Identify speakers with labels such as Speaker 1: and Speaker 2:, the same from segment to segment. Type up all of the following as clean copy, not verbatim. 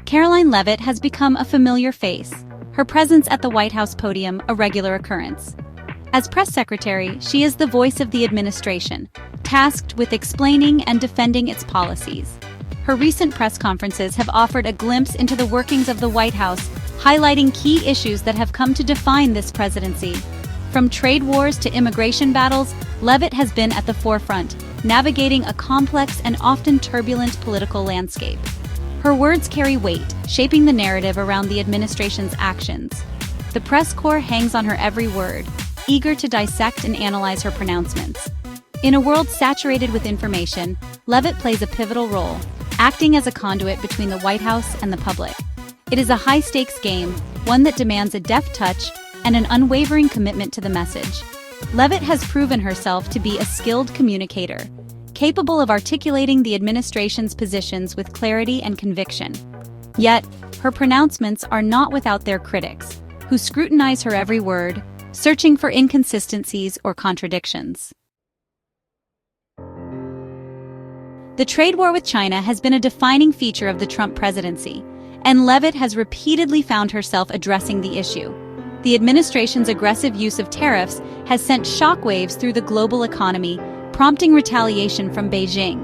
Speaker 1: Karoline Leavitt has become a familiar face, her presence at the White House podium a regular occurrence. As press secretary, she is the voice of the administration, tasked with explaining and defending its policies. Her recent press conferences have offered a glimpse into the workings of the White House, highlighting key issues that have come to define this presidency. From trade wars to immigration battles, Leavitt has been at the forefront, navigating a complex and often turbulent political landscape. Her words carry weight, shaping the narrative around the administration's actions. The press corps hangs on her every word, eager to dissect and analyze her pronouncements. In a world saturated with information, Leavitt plays a pivotal role, acting as a conduit between the White House and the public. It is a high-stakes game, one that demands a deft touch and an unwavering commitment to the message. Leavitt has proven herself to be a skilled communicator, capable of articulating the administration's positions with clarity and conviction. Yet, her pronouncements are not without their critics, who scrutinize her every word, searching for inconsistencies or contradictions. The trade war with China has been a defining feature of the Trump presidency, and Leavitt has repeatedly found herself addressing the issue. The administration's aggressive use of tariffs has sent shockwaves through the global economy, prompting retaliation from Beijing.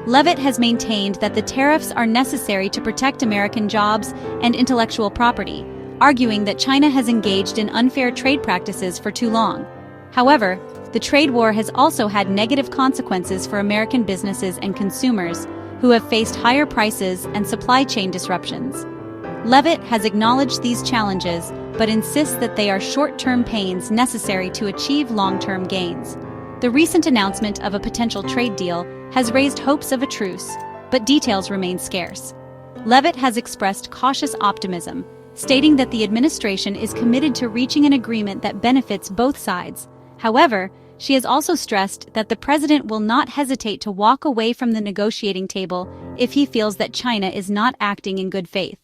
Speaker 1: Leavitt has maintained that the tariffs are necessary to protect American jobs and intellectual property, arguing that China has engaged in unfair trade practices for too long. However, the trade war has also had negative consequences for American businesses and consumers, who have faced higher prices and supply chain disruptions. Leavitt has acknowledged these challenges, but insists that they are short-term pains necessary to achieve long-term gains. The recent announcement of a potential trade deal has raised hopes of a truce, but details remain scarce. Leavitt has expressed cautious optimism, stating that the administration is committed to reaching an agreement that benefits both sides. However, she has also stressed that the president will not hesitate to walk away from the negotiating table if he feels that China is not acting in good faith.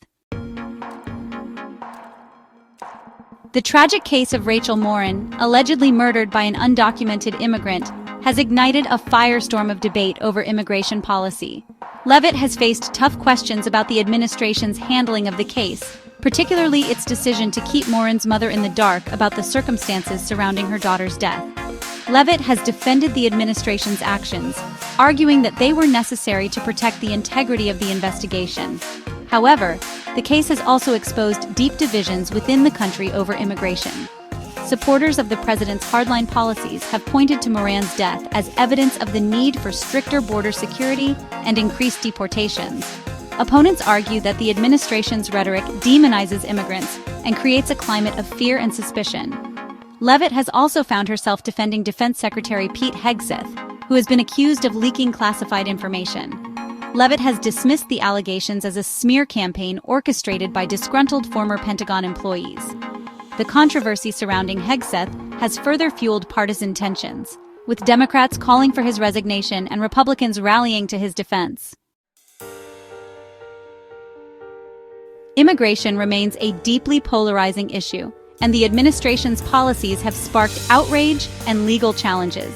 Speaker 1: The tragic case of Rachel Morin, allegedly murdered by an undocumented immigrant, has ignited a firestorm of debate over immigration policy. Leavitt has faced tough questions about the administration's handling of the case, particularly its decision to keep Morin's mother in the dark about the circumstances surrounding her daughter's death. Leavitt has defended the administration's actions, arguing that they were necessary to protect the integrity of the investigation. However, the case has also exposed deep divisions within the country over immigration. Supporters of the president's hardline policies have pointed to Morin's death as evidence of the need for stricter border security and increased deportations. Opponents argue that the administration's rhetoric demonizes immigrants and creates a climate of fear and suspicion. Leavitt has also found herself defending Defense Secretary Pete Hegseth, who has been accused of leaking classified information. Leavitt has dismissed the allegations as a smear campaign orchestrated by disgruntled former Pentagon employees. The controversy surrounding Hegseth has further fueled partisan tensions, with Democrats calling for his resignation and Republicans rallying to his defense. Immigration remains a deeply polarizing issue, and the administration's policies have sparked outrage and legal challenges.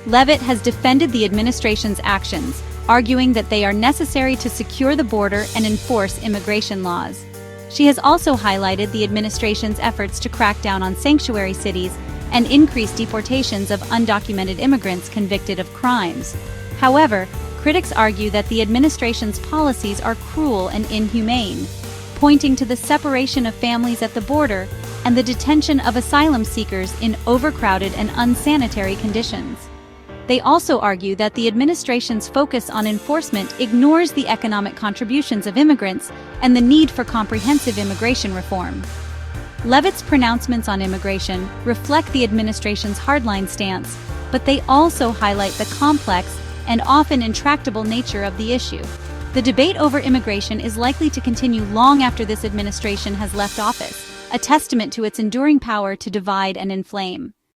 Speaker 1: Leavitt has defended the administration's actions, arguing that they are necessary to secure the border and enforce immigration laws. She has also highlighted the administration's efforts to crack down on sanctuary cities and increase deportations of undocumented immigrants convicted of crimes. However, critics argue that the administration's policies are cruel and inhumane, pointing to the separation of families at the border and the detention of asylum seekers in overcrowded and unsanitary conditions. They also argue that the administration's focus on enforcement ignores the economic contributions of immigrants and the need for comprehensive immigration reform. Leavitt's pronouncements on immigration reflect the administration's hardline stance, but they also highlight the complex and often intractable nature of the issue. The debate over immigration is likely to continue long after this administration has left office, a testament to its enduring power to divide and inflame.